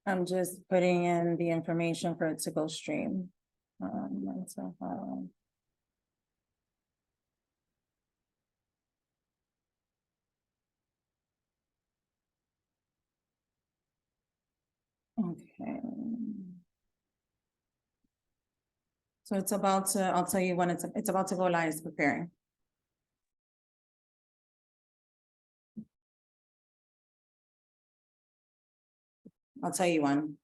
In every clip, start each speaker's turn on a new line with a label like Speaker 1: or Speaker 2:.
Speaker 1: I'm just putting in the information for it to go stream. Mental health. Okay. So it's about to, I'll tell you when it's about to go live, it's preparing. I'll tell you when.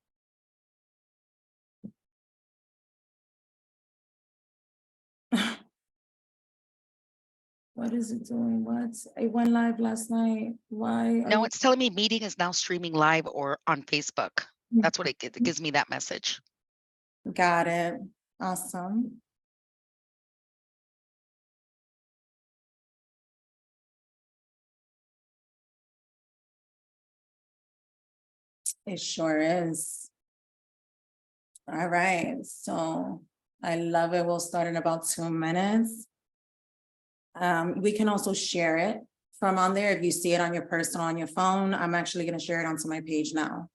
Speaker 1: What is it doing? What? It went live last night. Why?
Speaker 2: No, it's telling me meeting is now streaming live or on Facebook. That's what it gives me, that message.
Speaker 1: Got it. Awesome. It sure is. All right. So I love it. We'll start in about 2 minutes. We can also share it from on there. If you see it on your personal, on your phone, I'm actually going to share it onto my page now.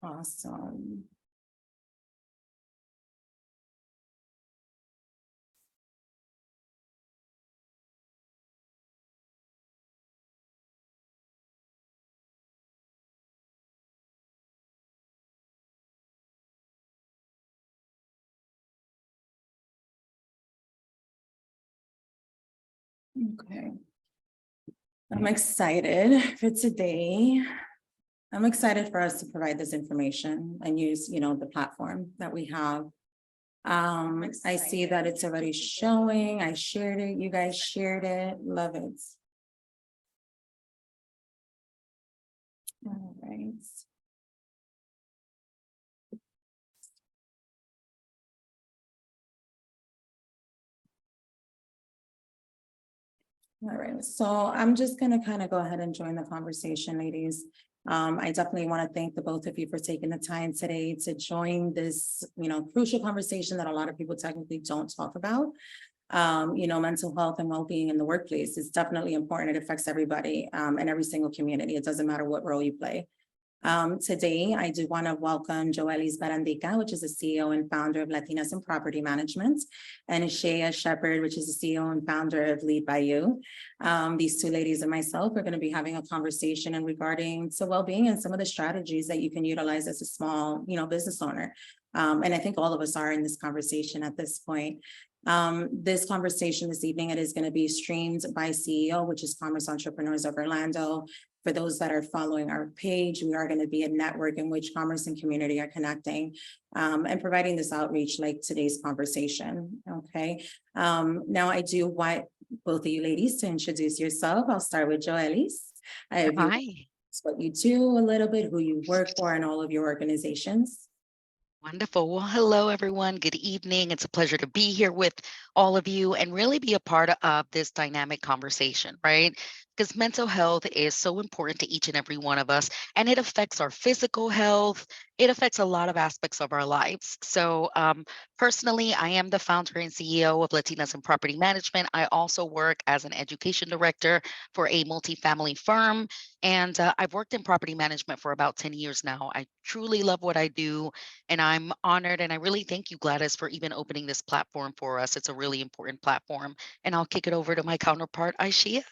Speaker 1: Awesome. Okay. I'm excited for today. I'm excited for us to provide this information and use, the platform that we have. I see that it's already showing. I shared it. You guys shared it. Love it. All right. All right, so I'm just gonna kind of go ahead and join the conversation, ladies. I definitely want to thank the both of you for taking the time today to join this, crucial conversation that a lot of people technically don't talk about. Mental health and well-being in the workplace is definitely important. It affects everybody in every single community. It doesn't matter what role you play. Today, I do want to welcome Joelis Barandica, which is the CEO and founder of Latinasinpropertymgmt, and IsheaShepherd, which is the CEO and founder of Lead by You. These two ladies and myself are going to be having a conversation in regarding to well-being and some of the strategies that you can utilize as a small, business owner. And I think all of us are in this conversation at this point. This conversation this evening, it is going to be streamed by CEO, which is Commerce Entrepreneurs of Orlando. For those that are following our page, we are going to be a network in which commerce and community are connecting and providing this outreach like today's conversation. Okay. Now I do want both of you ladies to introduce yourself. I'll start with Joelis.
Speaker 2: Hi.
Speaker 1: What you do a little bit, who you work for, and all of your organizations.
Speaker 2: Wonderful. Well, hello, everyone. Good evening. It's a pleasure to be here with all of you and really be a part of this dynamic conversation, right? Because mental health is so important to each and every one of us, and it affects our physical health. It affects a lot of aspects of our lives. So personally, I am the founder and CEO of Latinas in Property Management. I also work as an education director for a multifamily firm, and I've worked in property management for about 10 years now. I truly love what I do, and I'm honored, and I really thank you, Gladys, for even opening this platform for us. It's a really important platform, and I'll kick it over to my counterpart, Ishea.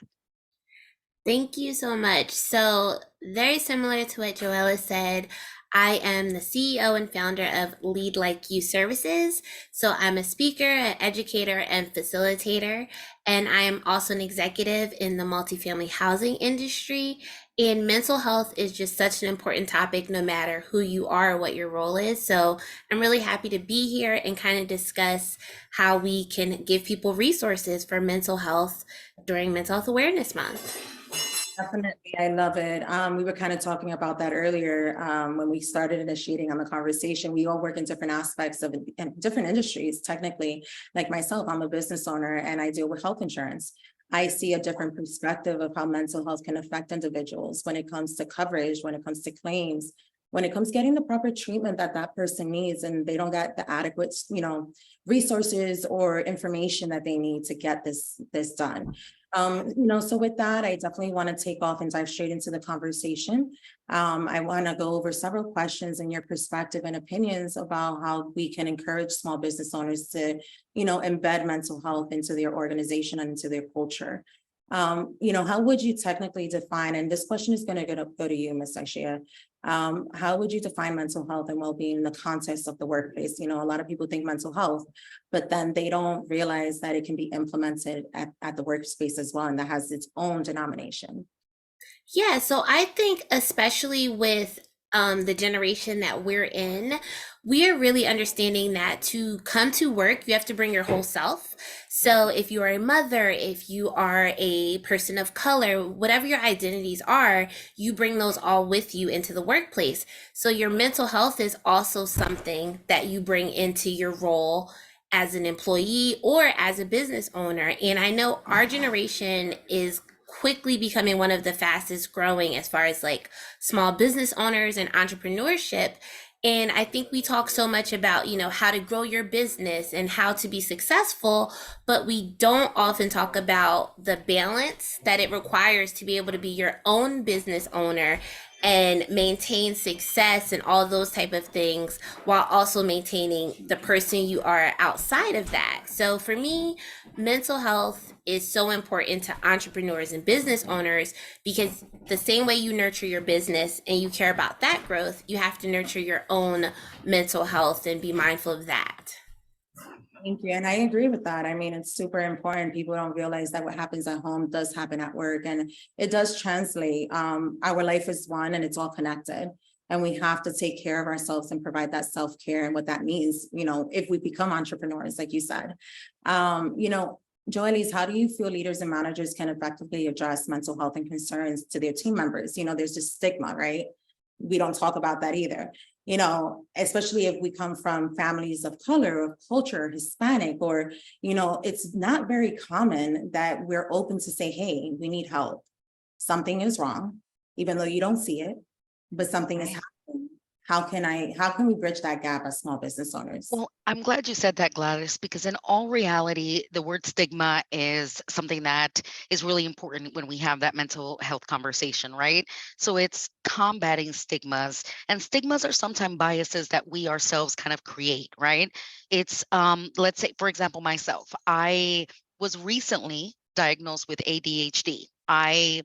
Speaker 3: Thank you so much. So very similar to what Joelis said, I am the CEO and founder of Lead Like You Services. So I'm a speaker, an educator, and facilitator. And I am also an executive in the multifamily housing industry. And mental health is just such an important topic, no matter who you are or what your role is. So I'm really happy to be here and kind of discuss how we can give people resources for mental health during Mental Health Awareness Month.
Speaker 1: Definitely, I love it. We were kind of talking about that earlier when we started initiating on the conversation. We all work in different aspects of different industries. Technically, like myself, I'm a business owner and I deal with health insurance. I see a different perspective of how mental health can affect individuals when it comes to coverage, when it comes to claims, when it comes to getting the proper treatment that that person needs, and they don't get the adequate, resources or information that they need to get this done. So with that, I definitely want to take off and dive straight into the conversation. I want to go over several questions and your perspective and opinions about how we can encourage small business owners to, embed mental health into their organization and into their culture. How would you technically define, and this question is going to go to you, Ms. Ishea. How would you define mental health and well-being in the context of the workplace? A lot of people think mental health, but then they don't realize that it can be implemented at the workspace as well, and that has its own denomination.
Speaker 3: Yeah, so I think especially with the generation that we're in, we are really understanding that to come to work, you have to bring your whole self. So if you are a mother, if you are a person of color, whatever your identities are, you bring those all with you into the workplace. So your mental health is also something that you bring into your role as an employee or as a business owner. And I know our generation is quickly becoming one of the fastest growing as far as like small business owners and entrepreneurship. And I think we talk so much about, how to grow your business and how to be successful, but we don't often talk about the balance that it requires to be able to be your own business owner and maintain success and all those type of things while also maintaining the person you are outside of that. So for me, mental health is so important to entrepreneurs and business owners because the same way you nurture your business and you care about that growth, you have to nurture your own mental health and be mindful of that.
Speaker 1: Thank you. And I agree with that. I mean, it's super important. People don't realize that what happens at home does happen at work, and it does translate. Our life is one and it's all connected. And we have to take care of ourselves and provide that self-care and what that means, if we become entrepreneurs, like you said. Joelis, how do you feel leaders and managers can effectively address mental health and concerns to their team members? There's this stigma, right? We don't talk about that either. Especially if we come from families of color, of culture, Hispanic, or, it's not very common that we're open to say, hey, we need help. Something is wrong, even though you don't see it, but something is happening. How can we bridge that gap as small business owners?
Speaker 2: Well, I'm glad you said that, Gladys, because in all reality, the word stigma is something that is really important when we have that mental health conversation, right? So it's combating stigmas, and stigmas are sometimes biases that we ourselves kind of create, right? It's, let's say, for example, myself, I was recently diagnosed with ADHD. I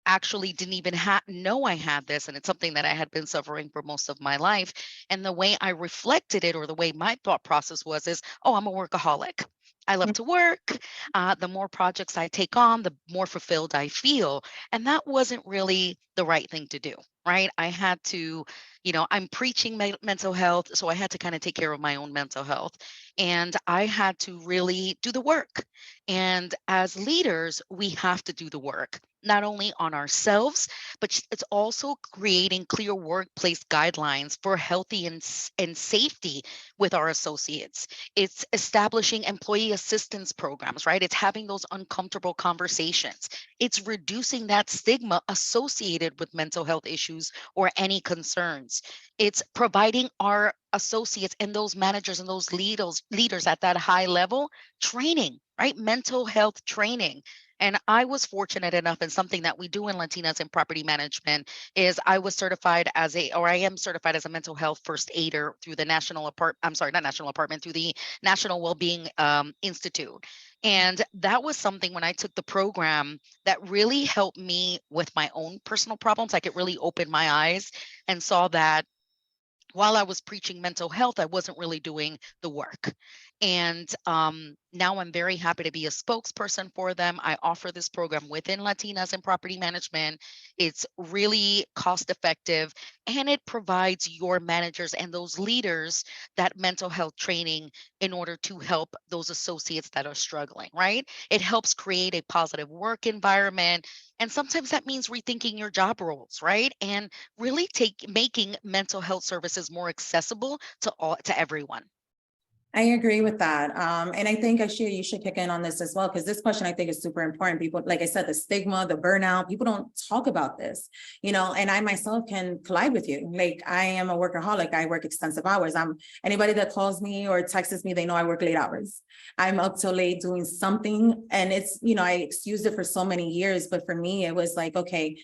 Speaker 2: actually didn't even know I had this, and it's something that I had been suffering for most of my life. And the way I reflected it, or the way my thought process was, is, oh, I'm a workaholic. I love to work. The more projects I take on, the more fulfilled I feel. And that wasn't really the right thing to do, right? I had to, I'm preaching mental health, so I had to kind of take care of my own mental health. And I had to really do the work. And as leaders, we have to do the work, not only on ourselves, but it's also creating clear workplace guidelines for healthy and safety with our associates. It's establishing employee assistance programs, right? It's having those uncomfortable conversations. It's reducing that stigma associated with mental health issues or any concerns. It's providing our associates and those managers and those leaders at that high level training, right? Mental health training. And I was fortunate enough, and something that we do in Latinas in property management is I am certified as a mental health first aider through the through the National Wellbeing Institute. And that was something, when I took the program, that really helped me with my own personal problems. I could really open my eyes and saw that while I was preaching mental health, I wasn't really doing the work. And now I'm very happy to be a spokesperson for them. I offer this program within Latinas in property management. It's really cost effective, and it provides your managers and those leaders that mental health training in order to help those associates that are struggling, right? It helps create a positive work environment. And sometimes that means rethinking your job roles, right? And really making mental health services more accessible to everyone.
Speaker 1: I agree with that. And I think Ishea, you should kick in on this as well, because this question I think is super important. People, like I said, the stigma, the burnout, people don't talk about this, and I myself can collide with you. Like, I am a workaholic. I work extensive hours. Anybody that calls me or texts me, they know I work late hours. I'm up till late doing something. And it's, I excused it for so many years, but for me, it was like, okay,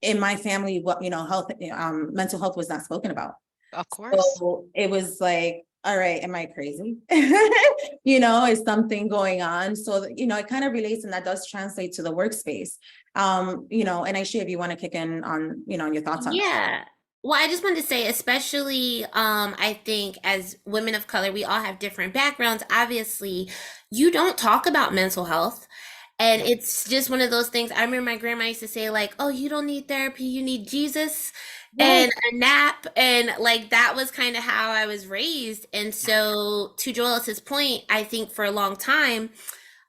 Speaker 1: in my family, health, mental health was not spoken about.
Speaker 2: Of course.
Speaker 1: So it was like, all right, am I crazy? Is something going on? So, it kind of relates, and that does translate to the workspace. And Ishea, if you want to kick in on, on your thoughts on that.
Speaker 3: Yeah. Well, I just wanted to say, especially, I think as women of color, we all have different backgrounds. Obviously, you don't talk about mental health. And it's just one of those things. I remember my grandma used to say, like, oh, you don't need therapy, you need Jesus
Speaker 1: Yes.
Speaker 3: and a nap. And like that was kind of how I was raised. And so to Joelis's point, I think for a long time,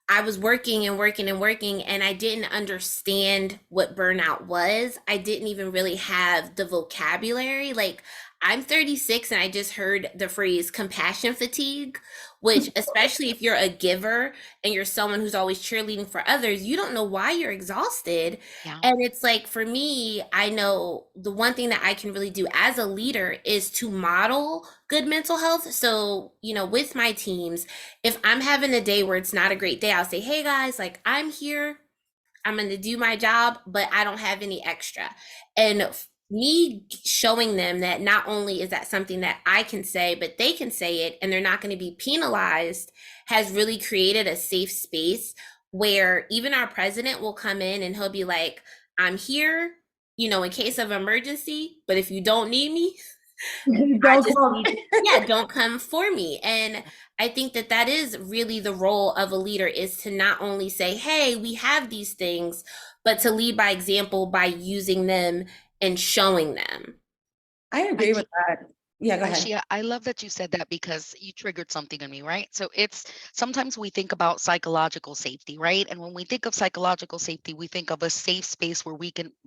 Speaker 3: I was working and working and working, and I didn't understand what burnout was. I didn't even really have the vocabulary. Like, I'm 36 and I just heard the phrase compassion fatigue, which, especially if you're a giver and you're someone who's always cheerleading for others, you don't know why you're exhausted.
Speaker 2: Yeah.
Speaker 3: And it's like, for me, I know the one thing that I can really do as a leader is to model good mental health. So, with my teams, if I'm having a day where it's not a great day, I'll say, hey guys, like, I'm here, I'm going to do my job, but I don't have any extra. And me showing them that not only is that something that I can say, but they can say it and they're not going to be penalized, has really created a safe space where even our president will come in and he'll be like, I'm here, in case of emergency, but if you don't need me, don't come for me. And I think that that is really the role of a leader, is to not only say, hey, we have these things, but to lead by example by using them and showing them.
Speaker 1: I agree with that. Yeah, go ahead.
Speaker 2: Ishea, I love that you said that because you triggered something in me, right? So it's sometimes we think about psychological safety, right? And when we think of psychological safety, we think of a safe space where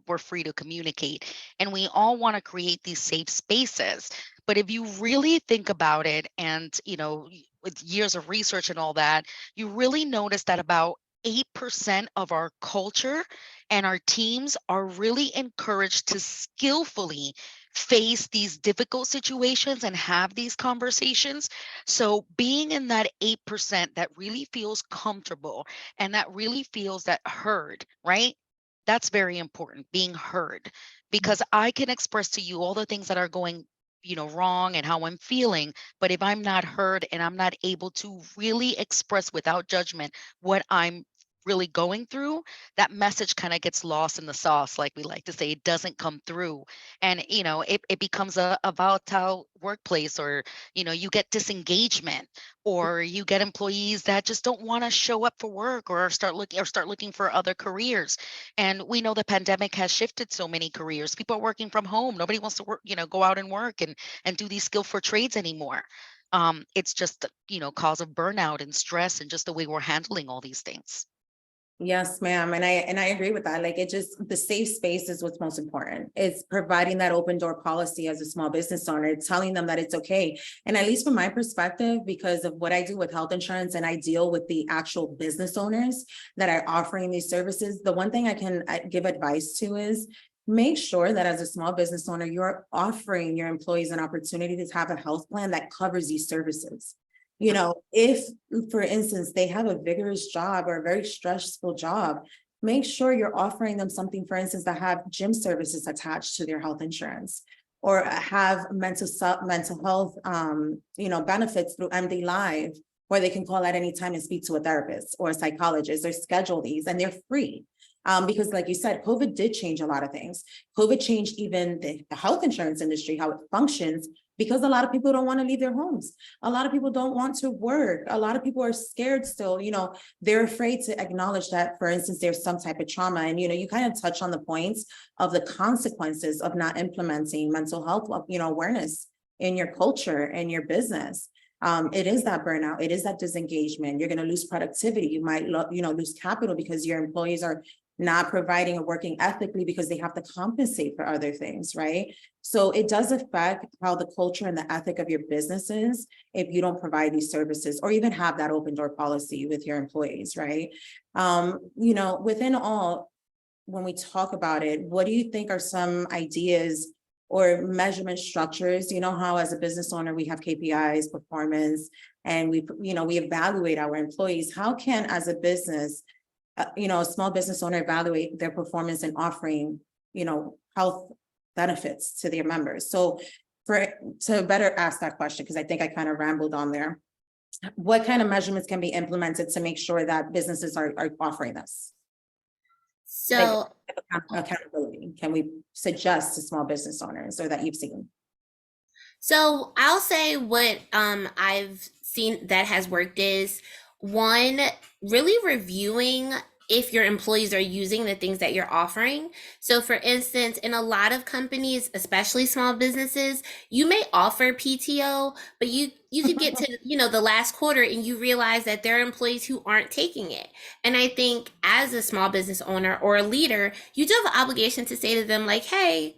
Speaker 2: we're free to communicate. And we all want to create these safe spaces. But if you really think about it, and with years of research and all that, you really notice that about 8% of our culture and our teams are really encouraged to skillfully face these difficult situations and have these conversations. So being in that 8% that really feels comfortable and that really feels that heard, right? That's very important, being heard, because I can express to you all the things that are going wrong and how I'm feeling, but if I'm not heard and I'm not able to really express without judgment what I'm really going through, that message kind of gets lost in the sauce, like we like to say. It doesn't come through, and it becomes a volatile workplace, or you get disengagement, or you get employees that just don't want to show up for work, or start looking for other careers. And we know the pandemic has shifted so many careers. People are working from home. Nobody wants to work, go out and work and do these skillful trades anymore. It's just cause of burnout and stress, and just the way we're handling all these things.
Speaker 1: Yes, ma'am. And I agree with that. Like, the safe space is what's most important. It's providing that open door policy as a small business owner, telling them that it's okay. And at least from my perspective, because of what I do with health insurance and I deal with the actual business owners that are offering these services, the one thing I can give advice to is make sure that as a small business owner, you're offering your employees an opportunity to have a health plan that covers these services. If, for instance, they have a vigorous job or a very stressful job, make sure you're offering them something, for instance, that have gym services attached to their health insurance, or have mental health, benefits through MD Live, where they can call at any time and speak to a therapist or a psychologist, or schedule these, and they're free. Because like you said, COVID did change a lot of things. COVID changed even the health insurance industry, how it functions, because a lot of people don't want to leave their homes. A lot of people don't want to work. A lot of people are scared still, they're afraid to acknowledge that, for instance, there's some type of trauma. And, you kind of touch on the points of the consequences of not implementing mental health, awareness in your culture and your business. It is that burnout. It is that disengagement. You're going to lose productivity. You might, lose capital because your employees are not providing or working ethically because they have to compensate for other things, right? So it does affect how the culture and the ethic of your business is if you don't provide these services or even have that open door policy with your employees, right? Within all, when we talk about it, what do you think are some ideas or measurement structures? You know how as a business owner, we have KPIs, performance, and we evaluate our employees. How can, as a business, a small business owner evaluate their performance in offering, health benefits to their members? So to better ask that question, because I think I kind of rambled on there, what kind of measurements can be implemented to make sure that businesses are offering this?
Speaker 3: So
Speaker 1: Accountability, can we suggest to small business owners or that you've seen?
Speaker 3: So I'll say what I've seen that has worked is, one, really reviewing if your employees are using the things that you're offering. So for instance, in a lot of companies, especially small businesses, you may offer PTO, but you could get to, the last quarter and you realize that there are employees who aren't taking it. And I think as a small business owner or a leader, you do have an obligation to say to them like, hey,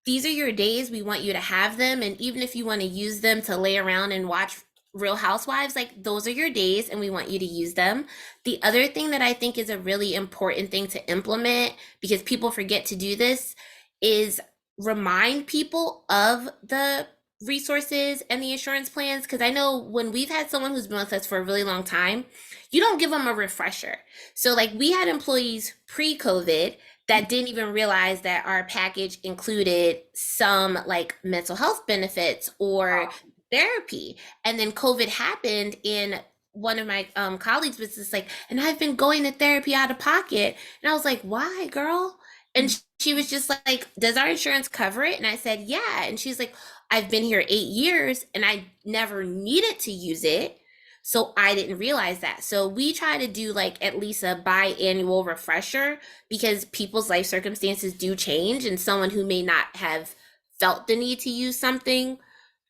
Speaker 3: these are your days. We want you to have them. And even if you want to use them to lay around and watch Real Housewives, like those are your days and we want you to use them. The other thing that I think is a really important thing to implement, because people forget to do this, is remind people of the resources and the insurance plans. Because I know when we've had someone who's been with us for a really long time, you don't give them a refresher. So like we had employees pre-COVID that didn't even realize that our package included some like mental health benefits or therapy. And then COVID happened, and one of my colleagues was just like, and I've been going to therapy out of pocket. And I was like, why, girl? And she was just like, does our insurance cover it? And I said, yeah. And she's like, I've been here 8 years and I never needed to use it. So I didn't realize that. So we try to do like at least a biannual refresher, because people's life circumstances do change, and someone who may not have felt the need to use something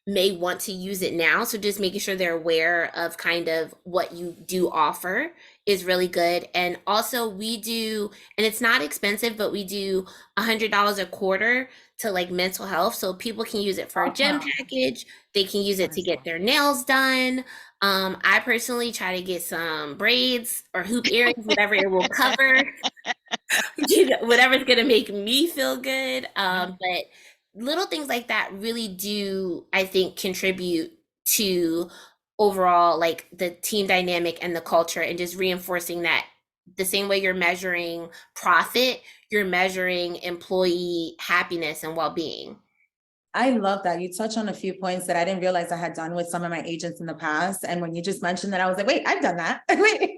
Speaker 3: may want to use it now. So just making sure they're aware of kind of what you do offer is really good. And also we do, and it's not expensive, but we do $100 a quarter to like mental health. So people can use it for a gym package. They can use it to get their nails done. I personally try to get some braids or hoop earrings, whatever it will cover, whatever's going to make me feel good. But little things like that really do, I think, contribute to overall like the team dynamic and the culture, and just reinforcing that the same way you're measuring profit, you're measuring employee happiness and well-being.
Speaker 1: I love that. You touch on a few points that I didn't realize I had done with some of my agents in the past. And when you just mentioned that, I was like, wait, I've done that. Wait,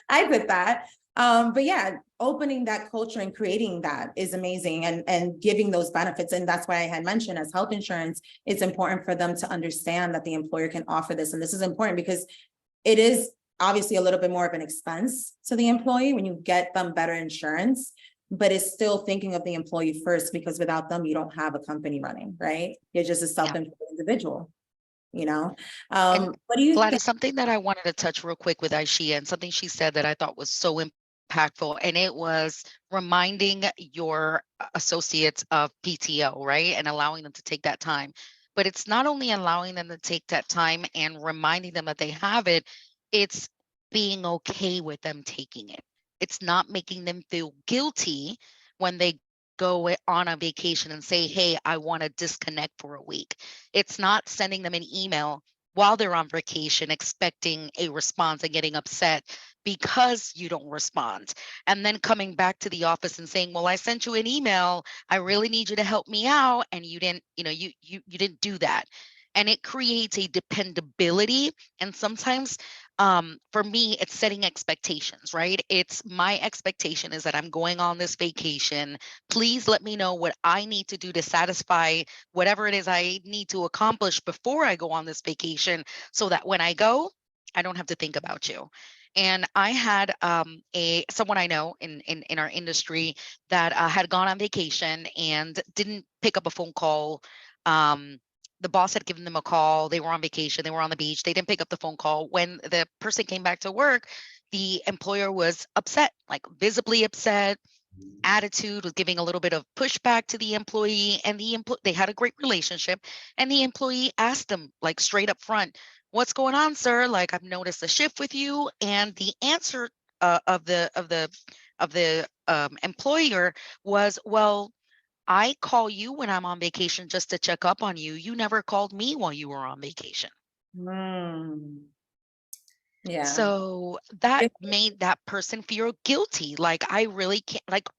Speaker 1: I did that. But yeah, opening that culture and creating that is amazing, and giving those benefits. And that's why I had mentioned, as health insurance, it's important for them to understand that the employer can offer this. And this is important because it is obviously a little bit more of an expense to the employee when you get them better insurance, but it's still thinking of the employee first, because without them, you don't have a company running, right? You're just a self-employed individual,
Speaker 2: And
Speaker 1: what do you think?
Speaker 2: Gladys, something that I wanted to touch real quick with Ishea, and something she said that I thought was so impactful, and it was reminding your associates of PTO, right? And allowing them to take that time. But it's not only allowing them to take that time and reminding them that they have it, it's being okay with them taking it. It's not making them feel guilty when they go on a vacation and say, hey, I want to disconnect for a week. It's not sending them an email while they're on vacation expecting a response and getting upset because you don't respond, and then coming back to the office and saying, well, I sent you an email, I really need you to help me out, and you didn't, you didn't do that. And it creates a dependability. And sometimes for me, it's setting expectations, right? It's my expectation is that I'm going on this vacation. Please let me know what I need to do to satisfy whatever it is I need to accomplish before I go on this vacation, so that when I go, I don't have to think about you. And I had someone I know in our industry that had gone on vacation and didn't pick up a phone call. The boss had given them a call. They were on vacation. They were on the beach. They didn't pick up the phone call. When the person came back to work, the employer was upset, like visibly upset, attitude, was giving a little bit of pushback to the employee, and they had a great relationship, and the employee asked them like straight up front, "What's going on, sir? Like, I've noticed a shift with you." And the answer of the employer was, "Well, I call you when I'm on vacation just to check up on you. You never called me while you were on vacation."
Speaker 1: Mm. Yeah.
Speaker 2: So that made that person feel guilty. Like, I really can't, like,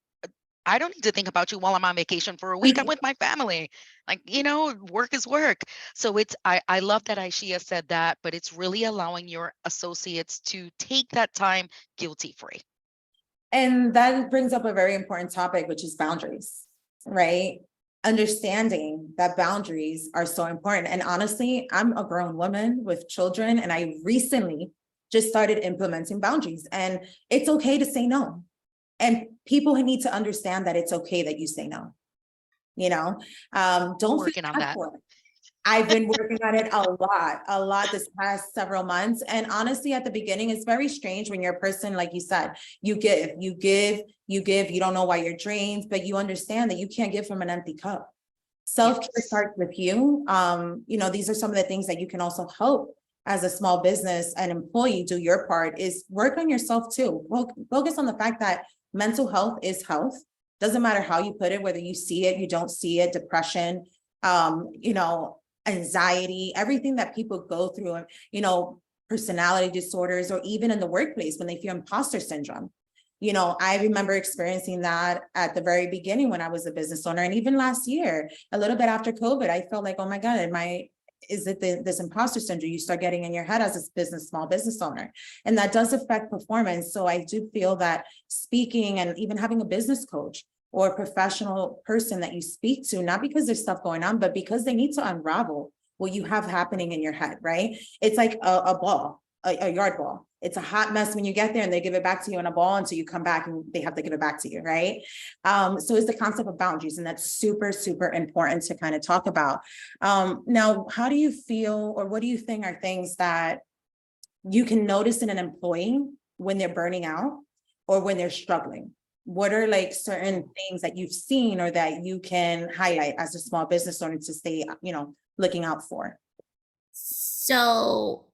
Speaker 2: I don't need to think about you while I'm on vacation for a week. I'm with my family. Like, work is work. So I love that Ishea said that, but it's really allowing your associates to take that time guilty free.
Speaker 1: And that brings up a very important topic, which is boundaries, right? Understanding that boundaries are so important. And honestly, I'm a grown woman with children, and I recently just started implementing boundaries, and it's okay to say no. And people need to understand that it's okay that you say no. Don't feel
Speaker 2: Working on
Speaker 1: bad
Speaker 2: that.
Speaker 1: for it. I've been working on it a lot this past several months. And honestly, at the beginning, it's very strange when you're a person, like you said, you don't know why you're drained, but you understand that you can't give from an empty cup. Self-care
Speaker 2: Yes.
Speaker 1: starts with you. These are some of the things that you can also help as a small business and employee do your part is work on yourself too. Focus on the fact that mental health is health. Doesn't matter how you put it, whether you see it, you don't see it, depression, anxiety, everything that people go through, personality disorders, or even in the workplace when they feel imposter syndrome. I remember experiencing that at the very beginning when I was a business owner, and even last year, a little bit after COVID, I felt like, oh my God, is it this imposter syndrome you start getting in your head as a small business owner? And that does affect performance. So I do feel that speaking and even having a business coach or a professional person that you speak to, not because there's stuff going on, but because they need to unravel what you have happening in your head, right? It's like a ball, a yard ball. It's a hot mess when you get there, and they give it back to you in a ball until you come back and they have to give it back to you, right? So it's the concept of boundaries, and that's super, super important to kind of talk about. Now, how do you feel, or what do you think are things that you can notice in an employee when they're burning out or when they're struggling? What are like certain things that you've seen or that you can highlight as a small business owner to stay, looking out for?
Speaker 3: So,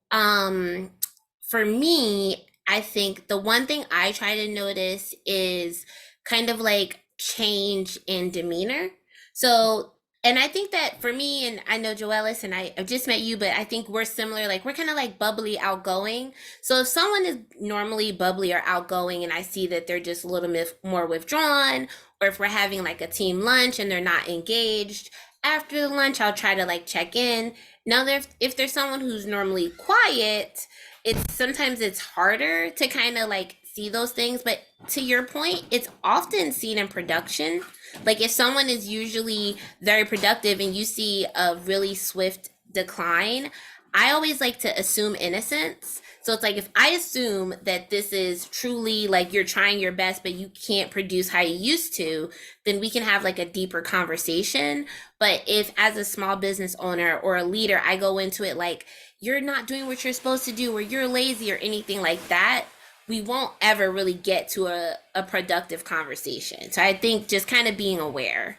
Speaker 3: for me, I think the one thing I try to notice is kind of like change in demeanor. So, and I think that for me, and I know Joelis and I've just met you, but I think we're similar. Like, we're kind of like bubbly, outgoing. So if someone is normally bubbly or outgoing and I see that they're just a little bit more withdrawn, or if we're having like a team lunch and they're not engaged, after the lunch, I'll try to like check in. Now, if there's someone who's normally quiet, it's harder to kind of like see those things. But to your point, it's often seen in production. Like, if someone is usually very productive and you see a really swift decline, I always like to assume innocence. So it's like, if I assume that this is truly like you're trying your best, but you can't produce how you used to, then we can have like a deeper conversation. But if, as a small business owner or a leader, I go into it like you're not doing what you're supposed to do, or you're lazy or anything like that, we won't ever really get to a productive conversation. So I think just kind of being aware.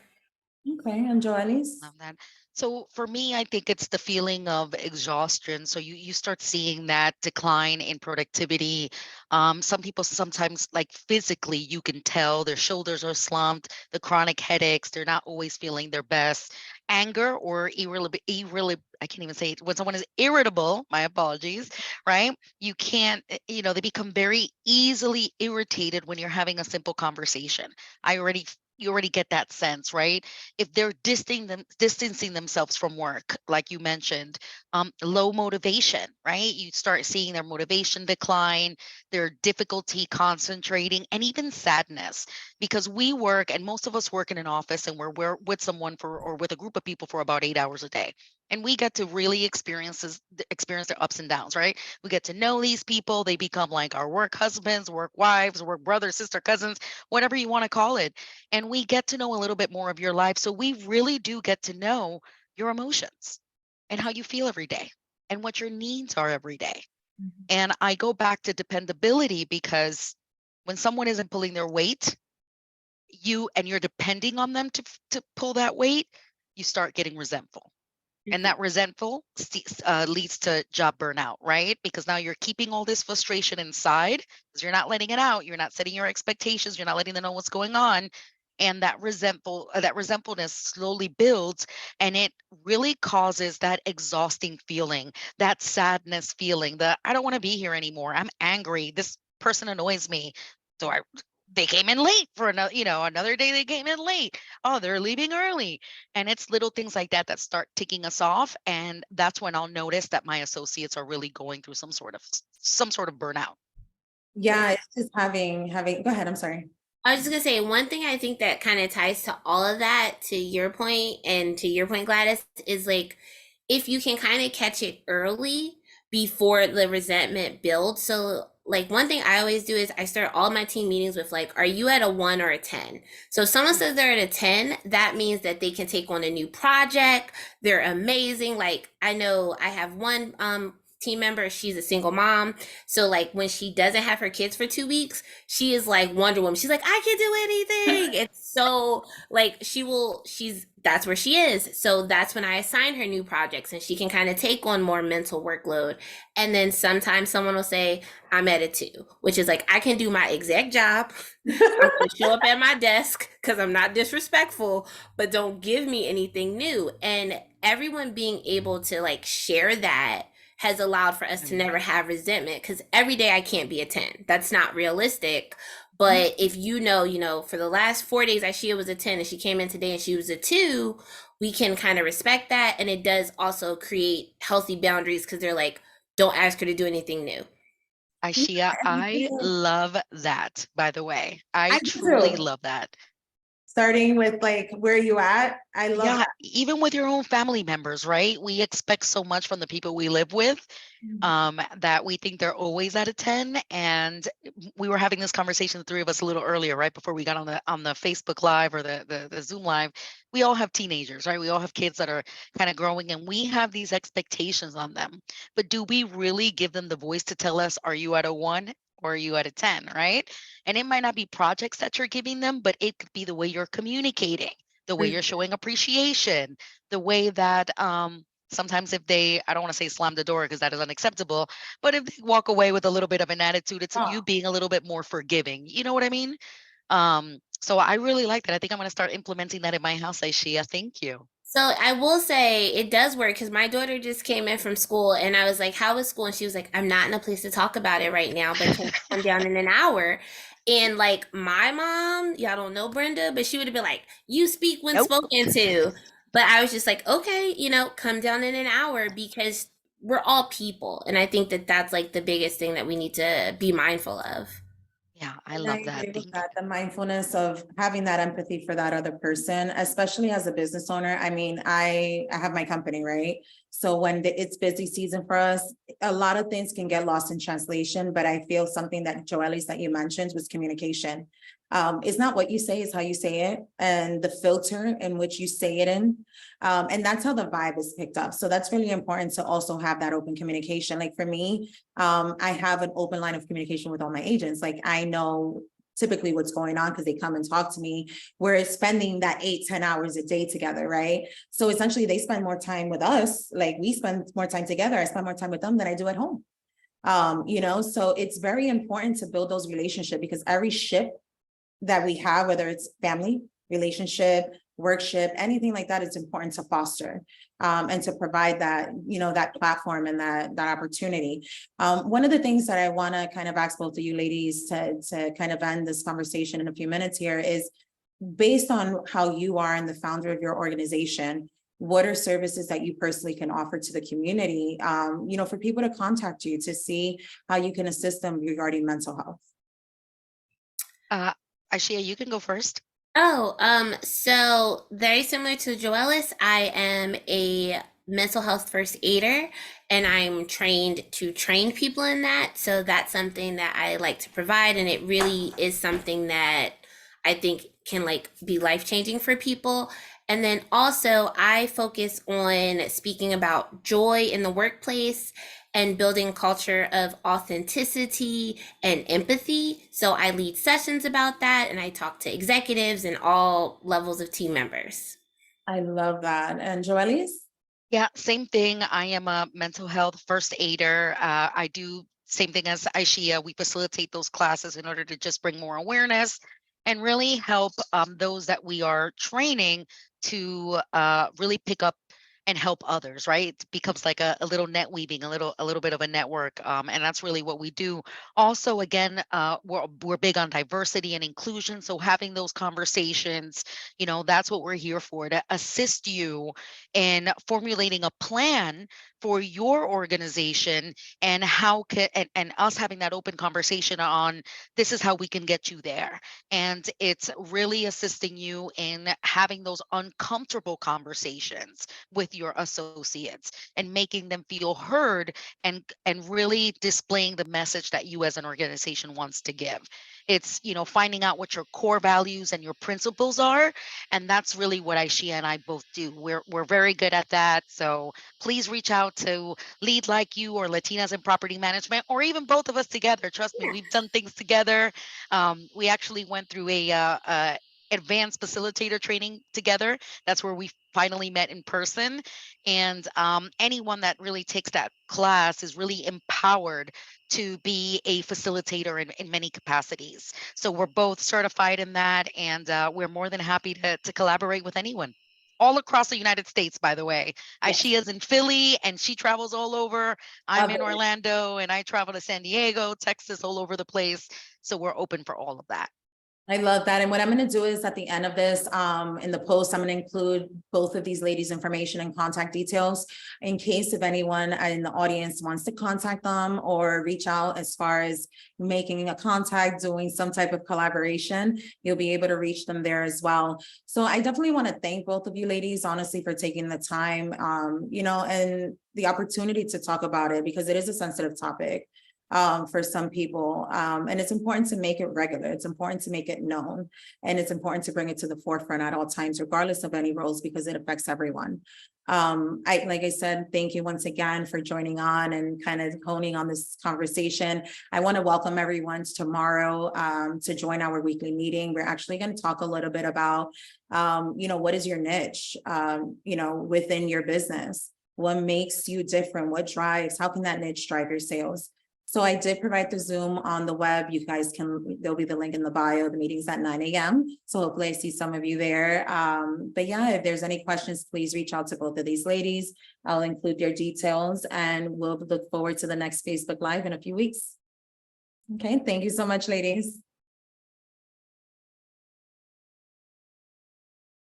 Speaker 1: Okay, and Joelis?
Speaker 2: Love that. So for me, I think it's the feeling of exhaustion. So you start seeing that decline in productivity. Some people sometimes, like, physically, you can tell their shoulders are slumped, the chronic headaches, they're not always feeling their best. Anger or I can't even say it. When someone is irritable, my apologies, right? You can't, they become very easily irritated when you're having a simple conversation. You already get that sense, right? If they're distancing themselves from work, like you mentioned, low motivation, right? You start seeing their motivation decline, their difficulty concentrating, and even sadness. Because we work, and most of us work in an office, and we're with someone or with a group of people for about 8 hours a day. And we get to really experience their ups and downs, right? We get to know these people. They become like our work husbands, work wives, work brothers, sister, cousins, whatever you want to call it. And we get to know a little bit more of your life. So we really do get to know your emotions and how you feel every day and what your needs are every day. And I go back to dependability, because when someone isn't pulling their weight, you're depending on them to pull that weight, you start getting resentful. And that resentful leads to job burnout, right? Because now you're keeping all this frustration inside because you're not letting it out. You're not setting your expectations. You're not letting them know what's going on. And that resentfulness slowly builds, and it really causes that exhausting feeling, that sadness feeling, that I don't want to be here anymore. I'm angry. This person annoys me. So they came in late for another day they came in late. Oh, they're leaving early. And it's little things like that that start ticking us off. And that's when I'll notice that my associates are really going through some sort of burnout.
Speaker 1: Yeah, it's just having, go ahead, I'm sorry.
Speaker 3: I was just gonna say one thing I think that kind of ties to all of that, to your point and to your point, Gladys, is like if you can kind of catch it early before the resentment builds. So like one thing I always do is I start all my team meetings with like, are you at a 1 or a 10? So if someone says they're at a 10, that means that they can take on a new project. They're amazing. Like I know I have one team member, she's a single mom. So like when she doesn't have her kids for 2 weeks, she is like Wonder Woman. She's like, I can do anything. It's so like that's where she is. So that's when I assign her new projects and she can kind of take on more mental workload. And then sometimes someone will say, I'm at a 2, which is like, I can do my exact job. I'm going to show up at my desk because I'm not disrespectful, but don't give me anything new. And everyone being able to like share that has allowed for us to never have resentment, because every day I can't be a 10. That's not realistic. But if you know, for the last 4 days, Ishea was a 10 and she came in today and she was a 2, we can kind of respect that. And it does also create healthy boundaries because they're like, don't ask her to do anything new.
Speaker 2: Ishea, I love that, by the way.
Speaker 1: I
Speaker 2: I
Speaker 1: do
Speaker 2: truly
Speaker 1: too.
Speaker 2: love that.
Speaker 1: Starting with like where you at, I love that.
Speaker 2: Even with your own family members, right? We expect so much from the people we live with, that we think they're always at a 10. And we were having this conversation, the three of us, a little earlier, right before we got on the Facebook Live or the Zoom Live. We all have teenagers, right? We all have kids that are kind of growing, and we have these expectations on them. But do we really give them the voice to tell us, are you at a 1 or are you at a 10, right? And it might not be projects that you're giving them, but it could be the way you're communicating, the way you're showing appreciation, the way that sometimes if I don't want to say slam the door because that is unacceptable, but if they walk away with a little bit of an attitude, it's you being a little bit more forgiving. You know what I mean? So I really like that. I think I'm going to start implementing that in my house, Ishea. Thank you.
Speaker 3: So I will say it does work, because my daughter just came in from school and I was like, how was school? And she was like, I'm not in a place to talk about it right now, but can I come down in an hour? And like my mom, y'all don't know Brenda, but she would have been like, you speak when spoken to. But I was just like, okay, come down in an hour, because we're all people. And I think that that's like the biggest thing that we need to be mindful of.
Speaker 2: Yeah, I love that.
Speaker 1: Agree with that. The mindfulness of having that empathy for that other person, especially as a business owner. I mean, I have my company, right? So when it's busy season for us, a lot of things can get lost in translation, but I feel something that Joelis that you mentioned was communication. It's not what you say, it's how you say it, and the filter in which you say it in. And that's how the vibe is picked up. So that's really important to also have that open communication. Like for me, I have an open line of communication with all my agents. Like I know typically what's going on because they come and talk to me. We're spending that 8-10 hours a day together, right? So essentially they spend more time with us. Like we spend more time together. I spend more time with them than I do at home. So it's very important to build those relationships, because every ship that we have, whether it's family, relationship, workship, anything like that, it's important to foster and to provide that, that platform and that opportunity. One of the things that I want to kind of ask both of you ladies to kind of end this conversation in a few minutes here is, based on how you are and the founder of your organization, what are services that you personally can offer to the community, for people to contact you to see how you can assist them regarding mental health?
Speaker 2: Ishea, you can go first.
Speaker 3: So very similar to Joelis, I am a mental health first aider, and I'm trained to train people in that. So that's something that I like to provide, and it really is something that I think can like be life-changing for people. And then also I focus on speaking about joy in the workplace and building a culture of authenticity and empathy. So I lead sessions about that, and I talk to executives and all levels of team members.
Speaker 1: I love that. And Joelis?
Speaker 2: Yeah, same thing. I am a mental health first aider. I do same thing as Ishea. We facilitate those classes in order to just bring more awareness and really help those that we are training to really pick up and help others, right? It becomes like a little net weaving, a little bit of a network, and that's really what we do. Also, again, we're big on diversity and inclusion, so having those conversations, that's what we're here for, to assist you in formulating a plan for your organization, and how can and us having that open conversation on this is how we can get you there. And it's really assisting you in having those uncomfortable conversations with your associates and making them feel heard, and really displaying the message that you as an organization wants to give. It's finding out what your core values and your principles are, and that's really what Ishea and I both do. We're very good at that. So please reach out to Lead Like You or Latinas in Property Management, or even both of us together. Trust me, we've done things together. We actually went through a advanced facilitator training together. That's where we finally met in person. And anyone that really takes that class is really empowered to be a facilitator in many capacities. So we're both certified in that, and we're more than happy to collaborate with anyone. All across the United States, by the way.
Speaker 1: Yes.
Speaker 2: Ishea is in Philly and she travels all over. I'm in
Speaker 1: Okay.
Speaker 2: Orlando and I travel to San Diego, Texas, all over the place. So we're open for all of that.
Speaker 1: I love that. And what I'm going to do is at the end of this, in the post, I'm going to include both of these ladies' information and contact details in case if anyone in the audience wants to contact them or reach out as far as making a contact, doing some type of collaboration, you'll be able to reach them there as well. So I definitely want to thank both of you ladies, honestly, for taking the time, and the opportunity to talk about it, because it is a sensitive topic. For some people. And it's important to make it regular. It's important to make it known. And it's important to bring it to the forefront at all times, regardless of any roles, because it affects everyone. Like I said, thank you once again for joining on and kind of honing on this conversation. I want to welcome everyone tomorrow to join our weekly meeting. We're actually going to talk a little bit about, what is your niche, within your business? What makes you different? What drives? How can that niche drive your sales? So I did provide the Zoom on the web. You guys there'll be the link in the bio. The meeting's at 9 a.m. So hopefully I see some of you there. But yeah, if there's any questions, please reach out to both of these ladies. I'll include their details and we'll look forward to the next Facebook Live in a few weeks. Okay, thank you so much, ladies.